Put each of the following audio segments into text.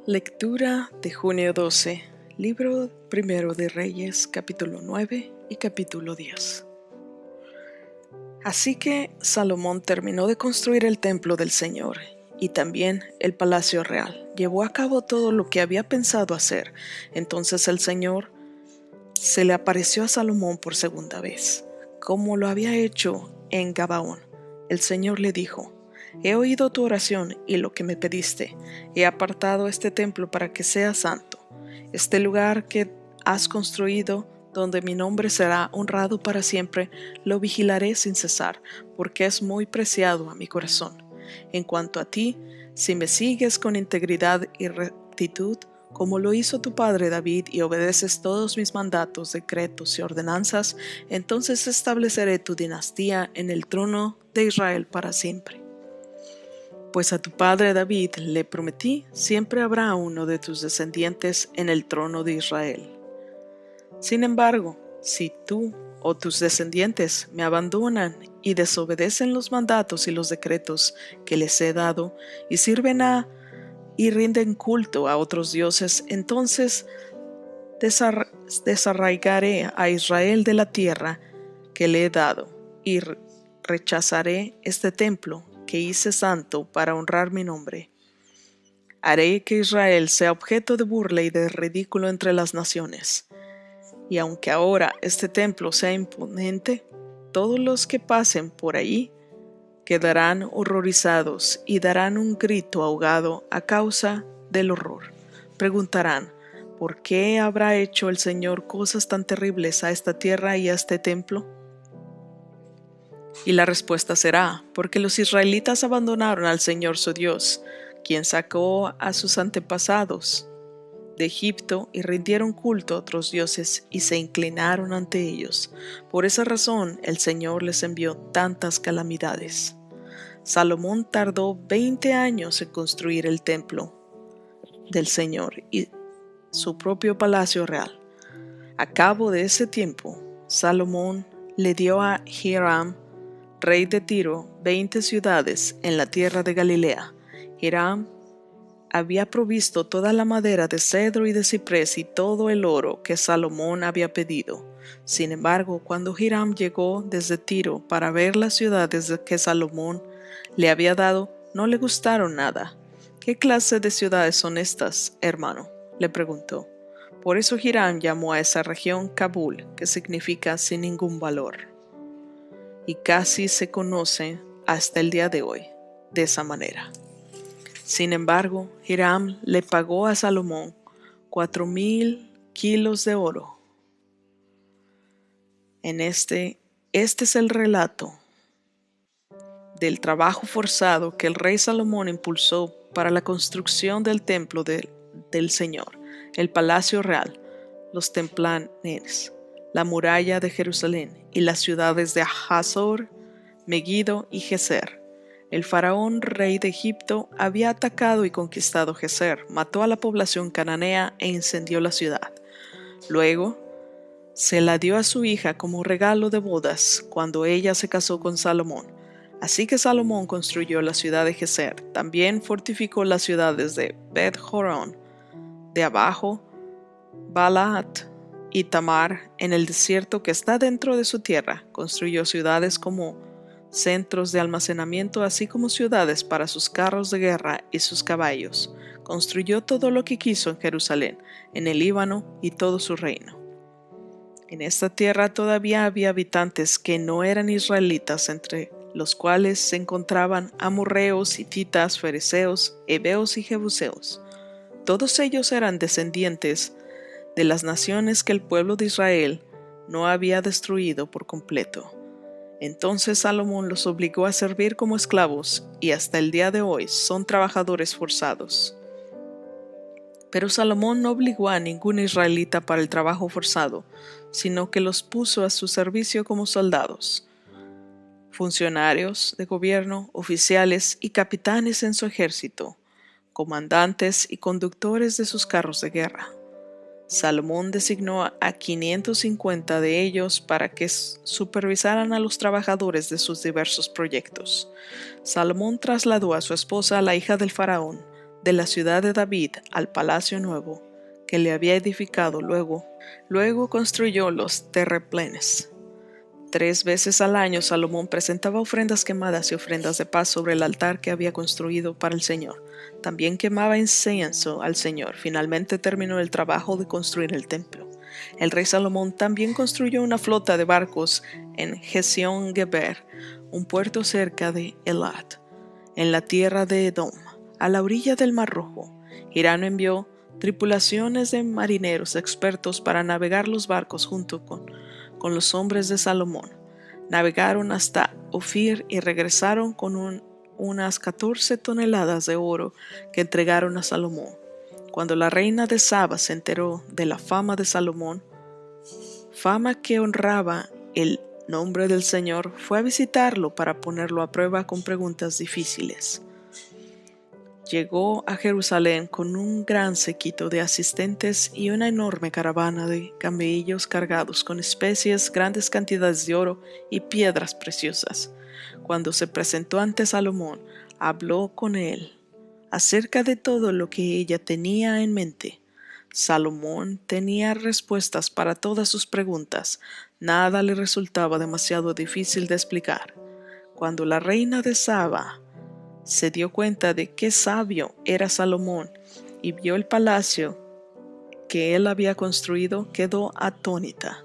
Lectura de junio 12, libro primero de Reyes, capítulo 9 y capítulo 10. Así que Salomón terminó de construir el templo del Señor y también el palacio real. Llevó a cabo todo lo que había pensado hacer. Entonces el Señor se le apareció a Salomón por segunda vez, como lo había hecho en Gabaón. El Señor le dijo: He oído tu oración y lo que me pediste. He apartado este templo para que sea santo. Este lugar que has construido, donde mi nombre será honrado para siempre, lo vigilaré sin cesar, porque es muy preciado a mi corazón. En cuanto a ti, si me sigues con integridad y rectitud, como lo hizo tu padre David, y obedeces todos mis mandatos, decretos y ordenanzas, entonces estableceré tu dinastía en el trono de Israel para siempre. Pues a tu padre David le prometí: siempre habrá uno de tus descendientes en el trono de Israel. Sin embargo, si tú o tus descendientes me abandonan y desobedecen los mandatos y los decretos que les he dado, y sirven y rinden culto a otros dioses, entonces desarraigaré a Israel de la tierra que le he dado, y rechazaré este templo que hice santo para honrar mi nombre. Haré que Israel sea objeto de burla y de ridículo entre las naciones. Y aunque ahora este templo sea imponente, todos los que pasen por allí quedarán horrorizados y darán un grito ahogado a causa del horror. Preguntarán: ¿por qué habrá hecho el Señor cosas tan terribles a esta tierra y a este templo? Y la respuesta será: porque los israelitas abandonaron al Señor su Dios, quien sacó a sus antepasados de Egipto, y rindieron culto a otros dioses y se inclinaron ante ellos. Por esa razón el Señor les envió tantas calamidades. Salomón tardó 20 años en construir el templo del Señor y su propio palacio real. A cabo de ese tiempo, Salomón le dio a Hiram, rey de Tiro, 20 ciudades en la tierra de Galilea. Hiram había provisto toda la madera de cedro y de ciprés y todo el oro que Salomón había pedido. Sin embargo, cuando Hiram llegó desde Tiro para ver las ciudades que Salomón le había dado, no le gustaron nada. ¿Qué clase de ciudades son estas, hermano?, le preguntó. Por eso Hiram llamó a esa región Kabul, que significa sin ningún valor. Y casi se conoce hasta el día de hoy de esa manera. Sin embargo, Hiram le pagó a Salomón 4,000 kilos de oro. Este es el relato del trabajo forzado que el rey Salomón impulsó para la construcción del templo del Señor, el palacio real, los templanes, la muralla de Jerusalén y las ciudades de Hazor, Megiddo y Gezer. El faraón, rey de Egipto, había atacado y conquistado Gezer, mató a la población cananea e incendió la ciudad. Luego, se la dio a su hija como regalo de bodas cuando ella se casó con Salomón. Así que Salomón construyó la ciudad de Gezer. También fortificó las ciudades de Bet-Horón, de abajo, Baalat y Tamar en el desierto que está dentro de su tierra. Construyó ciudades como centros de almacenamiento, así como ciudades para sus carros de guerra y sus caballos. Construyó todo lo que quiso en Jerusalén, en el Líbano y todo su reino. En esta tierra todavía había habitantes que no eran israelitas, entre los cuales se encontraban amorreos, hititas, fereceos, heveos y jebuseos. Todos ellos eran descendientes de las naciones que el pueblo de Israel no había destruido por completo. Entonces Salomón los obligó a servir como esclavos, y hasta el día de hoy son trabajadores forzados. Pero Salomón no obligó a ningún israelita para el trabajo forzado, sino que los puso a su servicio como soldados, funcionarios de gobierno, oficiales y capitanes en su ejército, comandantes y conductores de sus carros de guerra. Salomón designó a 550 de ellos para que supervisaran a los trabajadores de sus diversos proyectos. Salomón trasladó a su esposa, la hija del faraón, de la ciudad de David al palacio nuevo que le había edificado. Luego construyó los terraplenes. 3 veces al año Salomón presentaba ofrendas quemadas y ofrendas de paz sobre el altar que había construido para el Señor. También quemaba incienso al Señor. Finalmente terminó el trabajo de construir el templo. El rey Salomón también construyó una flota de barcos en Ezión-Geber, un puerto cerca de Elat, en la tierra de Edom, a la orilla del Mar Rojo. Hiram envió tripulaciones de marineros expertos para navegar los barcos junto con los hombres de Salomón. Navegaron hasta Ofir y regresaron con unas 14 toneladas de oro que entregaron a Salomón. Cuando la reina de Saba se enteró de la fama de Salomón, fama que honraba el nombre del Señor, fue a visitarlo para ponerlo a prueba con preguntas difíciles. Llegó a Jerusalén con un gran séquito de asistentes y una enorme caravana de camellos cargados con especies, grandes cantidades de oro y piedras preciosas. Cuando se presentó ante Salomón, habló con él acerca de todo lo que ella tenía en mente. Salomón tenía respuestas para todas sus preguntas. Nada le resultaba demasiado difícil de explicar. Cuando la reina de Saba se dio cuenta de qué sabio era Salomón y vio el palacio que él había construido, quedó atónita.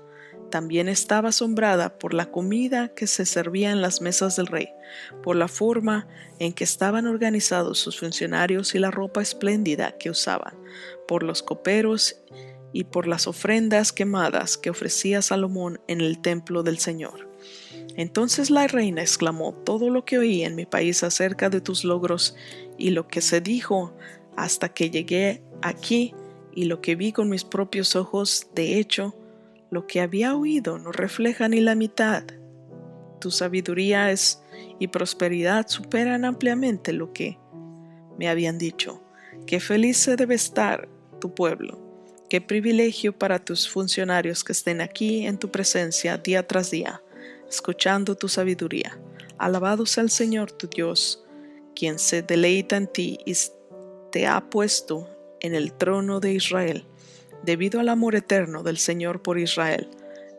También estaba asombrada por la comida que se servía en las mesas del rey, por la forma en que estaban organizados sus funcionarios y la ropa espléndida que usaban, por los coperos y por las ofrendas quemadas que ofrecía Salomón en el templo del Señor. Entonces la reina exclamó: todo lo que oí en mi país acerca de tus logros y lo que se dijo hasta que llegué aquí y lo que vi con mis propios ojos, de hecho, lo que había oído no refleja ni la mitad. Tu sabiduría y prosperidad superan ampliamente lo que me habían dicho. Qué feliz se debe estar tu pueblo. Qué privilegio para tus funcionarios que estén aquí en tu presencia día tras día, escuchando tu sabiduría. Alabado sea el Señor tu Dios, quien se deleita en ti y te ha puesto en el trono de Israel. Debido al amor eterno del Señor por Israel,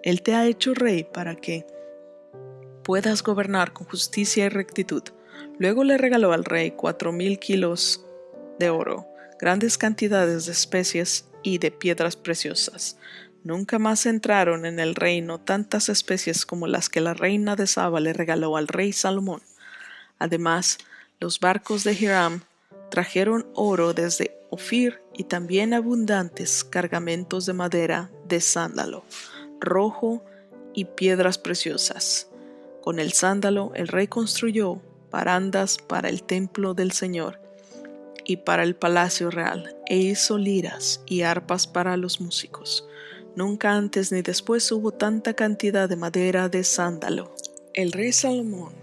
Él te ha hecho rey para que puedas gobernar con justicia y rectitud. Luego le regaló al rey 4,000 kilos de oro, grandes cantidades de especies y de piedras preciosas. Nunca más entraron en el reino tantas especies como las que la reina de Saba le regaló al rey Salomón. Además, los barcos de Hiram trajeron oro desde Ofir y también abundantes cargamentos de madera de sándalo rojo y piedras preciosas. Con el sándalo el rey construyó barandas para el templo del Señor y para el palacio real, e hizo liras y arpas para los músicos. Nunca antes ni después hubo tanta cantidad de madera de sándalo. El rey Salomón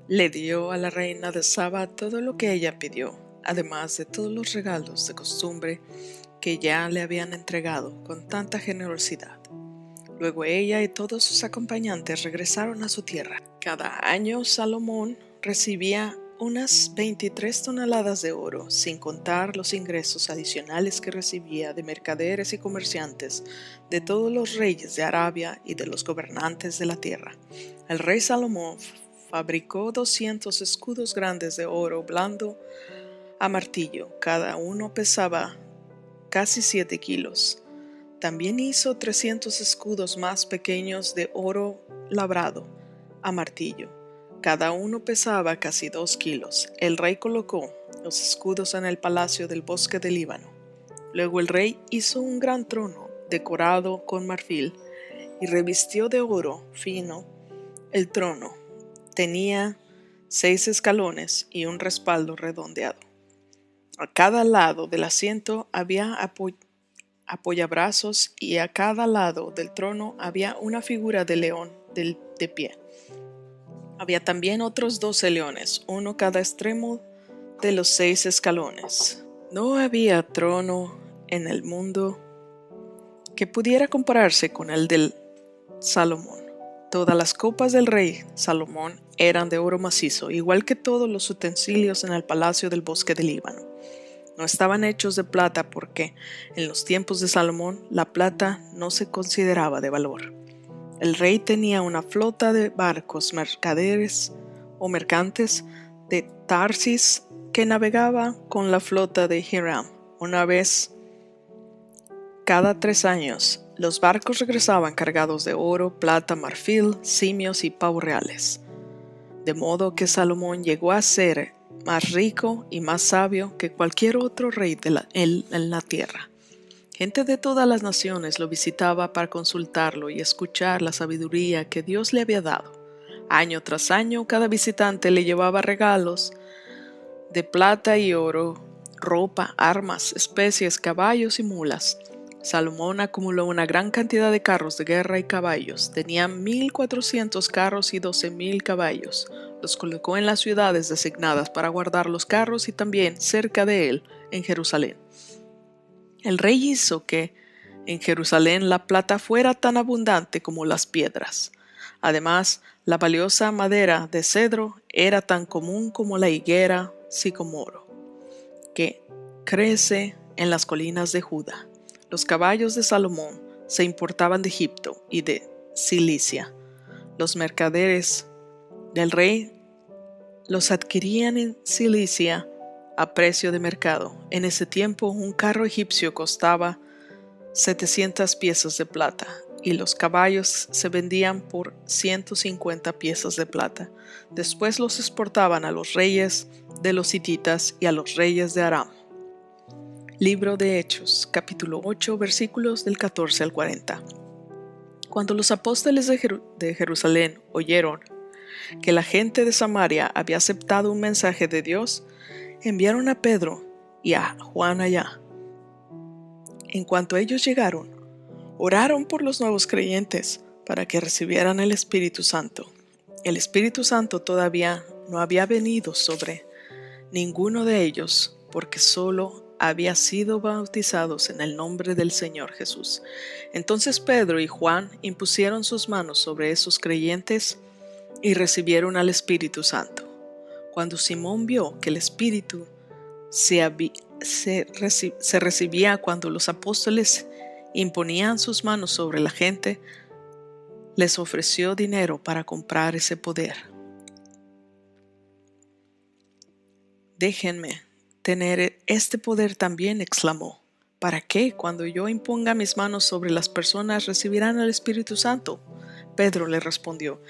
le dio a la reina de Saba todo lo que ella pidió, además de todos los regalos de costumbre que ya le habían entregado con tanta generosidad. Luego ella y todos sus acompañantes regresaron a su tierra. Cada año Salomón recibía unas 23 toneladas de oro, sin contar los ingresos adicionales que recibía de mercaderes y comerciantes, de todos los reyes de Arabia y de los gobernantes de la tierra. El rey Salomón fabricó 200 escudos grandes de oro blando a martillo, cada uno pesaba casi 7 kilos. También hizo 300 escudos más pequeños de oro labrado a martillo. Cada uno pesaba casi 2 kilos. El rey colocó los escudos en el palacio del bosque del Líbano. Luego el rey hizo un gran trono decorado con marfil y revistió de oro fino el trono. Tenía 6 escalones y un respaldo redondeado. A cada lado del asiento había apoyabrazos y a cada lado del trono había una figura de león de pie. Había también otros 12 leones, uno cada extremo de los 6 escalones. No había trono en el mundo que pudiera compararse con el del Salomón. Todas las copas del rey Salomón eran de oro macizo, igual que todos los utensilios en el palacio del bosque del Líbano. No estaban hechos de plata porque en los tiempos de Salomón la plata no se consideraba de valor. El rey tenía una flota de barcos mercaderes o mercantes de Tarsis que navegaba con la flota de Hiram. Una vez cada 3 años, los barcos regresaban cargados de oro, plata, marfil, simios y pavos reales. De modo que Salomón llegó a ser más rico y más sabio que cualquier otro rey en la tierra. Gente de todas las naciones lo visitaba para consultarlo y escuchar la sabiduría que Dios le había dado. Año tras año, cada visitante le llevaba regalos de plata y oro, ropa, armas, especies, caballos y mulas. Salomón acumuló una gran cantidad de carros de guerra y caballos. Tenía 1,400 carros y 12,000 caballos. Los colocó en las ciudades designadas para guardar los carros y también cerca de él, en Jerusalén. El rey hizo que en Jerusalén la plata fuera tan abundante como las piedras. Además, la valiosa madera de cedro era tan común como la higuera sicomoro, que crece en las colinas de Judá. Los caballos de Salomón se importaban de Egipto y de Cilicia. Los mercaderes del rey los adquirían en Cilicia a precio de mercado. En ese tiempo, un carro egipcio costaba 700 piezas de plata y los caballos se vendían por 150 piezas de plata. Después los exportaban a los reyes de los hititas y a los reyes de Aram. Libro de Hechos, capítulo 8, versículos del 14 al 40. Cuando los apóstoles de Jerusalén oyeron que la gente de Samaria había aceptado un mensaje de Dios, enviaron a Pedro y a Juan allá. En cuanto ellos llegaron, oraron por los nuevos creyentes para que recibieran el Espíritu Santo. El Espíritu Santo todavía no había venido sobre ninguno de ellos, porque solo había sido bautizados en el nombre del Señor Jesús. Entonces Pedro y Juan impusieron sus manos sobre esos creyentes y recibieron al Espíritu Santo. Cuando Simón vio que el Espíritu se recibía cuando los apóstoles imponían sus manos sobre la gente, les ofreció dinero para comprar ese poder. Déjenme tener este poder también, exclamó. ¿Para qué? Cuando yo imponga mis manos sobre las personas recibirán el Espíritu Santo. Pedro le respondió: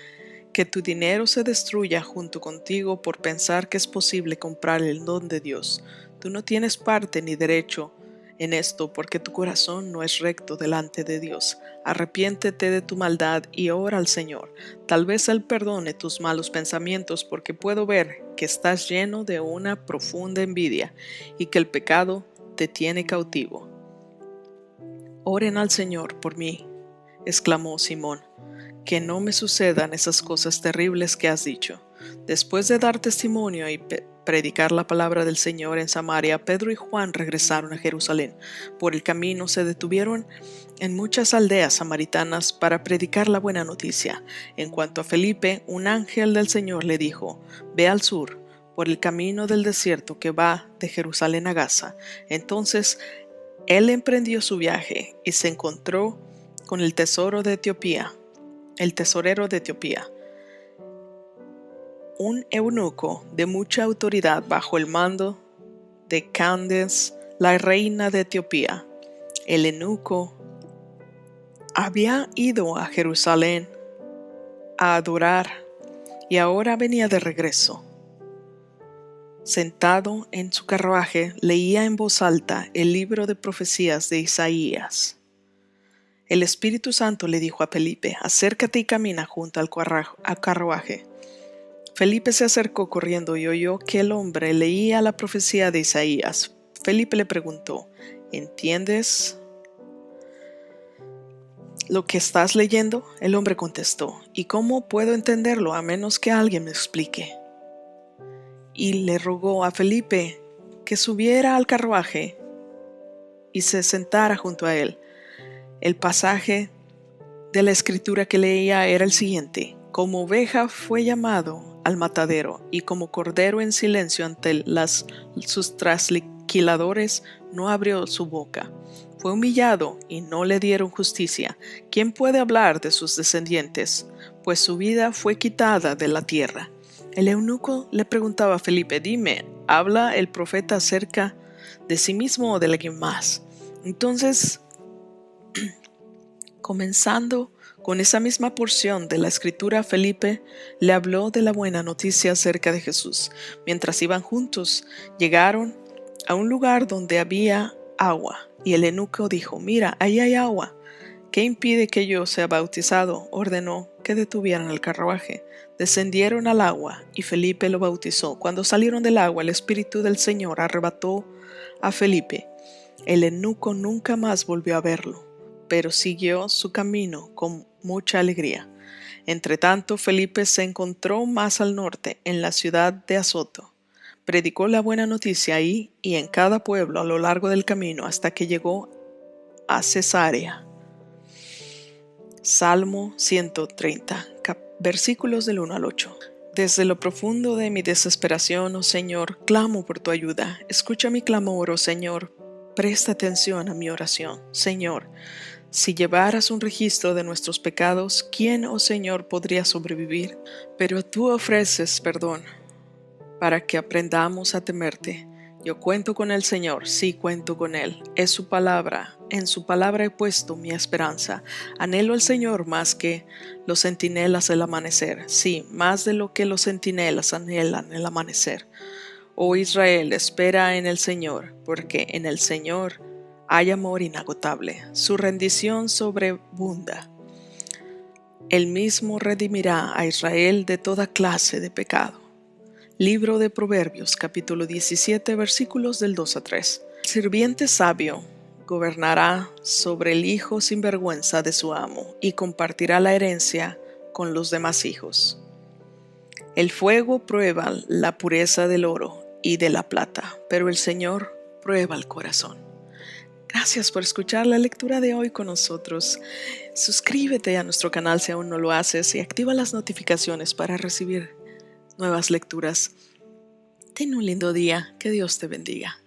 que tu dinero se destruya junto contigo por pensar que es posible comprar el don de Dios. Tú no tienes parte ni derecho en esto porque tu corazón no es recto delante de Dios. Arrepiéntete de tu maldad y ora al Señor. Tal vez Él perdone tus malos pensamientos porque puedo ver que estás lleno de una profunda envidia y que el pecado te tiene cautivo. Oren al Señor por mí, exclamó Simón, que no me sucedan esas cosas terribles que has dicho. Después de dar testimonio y predicar la palabra del Señor en Samaria, Pedro y Juan regresaron a Jerusalén. Por el camino se detuvieron en muchas aldeas samaritanas para predicar la buena noticia. En cuanto a Felipe, un ángel del Señor le dijo: ve al sur, por el camino del desierto que va de Jerusalén a Gaza. Entonces él emprendió su viaje y se encontró con el tesorero de Etiopía, un eunuco de mucha autoridad bajo el mando de Candace, la reina de Etiopía. El eunuco había ido a Jerusalén a adorar y ahora venía de regreso. Sentado en su carruaje, leía en voz alta el libro de profecías de Isaías. El Espíritu Santo le dijo a Felipe: acércate y camina junto al carruaje. Felipe se acercó corriendo y oyó que el hombre leía la profecía de Isaías. Felipe le preguntó: ¿entiendes lo que estás leyendo? El hombre contestó: ¿y cómo puedo entenderlo a menos que alguien me explique? Y le rogó a Felipe que subiera al carruaje y se sentara junto a él. El pasaje de la escritura que leía era el siguiente: como oveja fue llamado al matadero, y como cordero en silencio ante sus aniquiladores no abrió su boca. Fue humillado y no le dieron justicia. ¿Quién puede hablar de sus descendientes? Pues su vida fue quitada de la tierra. El eunuco le preguntaba a Felipe: dime, ¿habla el profeta acerca de sí mismo o de alguien más? Entonces, comenzando con esa misma porción de la escritura, Felipe le habló de la buena noticia acerca de Jesús. Mientras iban juntos, llegaron a un lugar donde había agua, y el eunuco dijo: mira, ahí hay agua. ¿Qué impide que yo sea bautizado? Ordenó que detuvieran el carruaje. Descendieron al agua y Felipe lo bautizó. Cuando salieron del agua, el Espíritu del Señor arrebató a Felipe. El eunuco nunca más volvió a verlo, pero siguió su camino con mucha alegría. Entretanto, Felipe se encontró más al norte, en la ciudad de Azoto. Predicó la buena noticia ahí y en cada pueblo a lo largo del camino hasta que llegó a Cesarea. Salmo 130, versículos del 1 al 8. Desde lo profundo de mi desesperación, oh Señor, clamo por tu ayuda. Escucha mi clamor, oh Señor. Presta atención a mi oración. Señor, si llevaras un registro de nuestros pecados, ¿quién, oh Señor, podría sobrevivir? Pero tú ofreces perdón para que aprendamos a temerte. Yo cuento con el Señor, sí cuento con Él. Es su palabra, en su palabra he puesto mi esperanza. Anhelo al Señor más que los centinelas del amanecer. Sí, más de lo que los centinelas anhelan el amanecer. Oh Israel, espera en el Señor, porque en el Señor hay amor inagotable. Su rendición sobreabunda. Él mismo redimirá a Israel de toda clase de pecado. Libro de Proverbios, capítulo 17, versículos del 2 a 3. El sirviente sabio gobernará sobre el hijo sinvergüenza de su amo y compartirá la herencia con los demás hijos. El fuego prueba la pureza del oro y de la plata, pero el Señor prueba el corazón. Gracias por escuchar la lectura de hoy con nosotros. Suscríbete a nuestro canal si aún no lo haces y activa las notificaciones para recibir nuevas lecturas. Ten un lindo día. Que Dios te bendiga.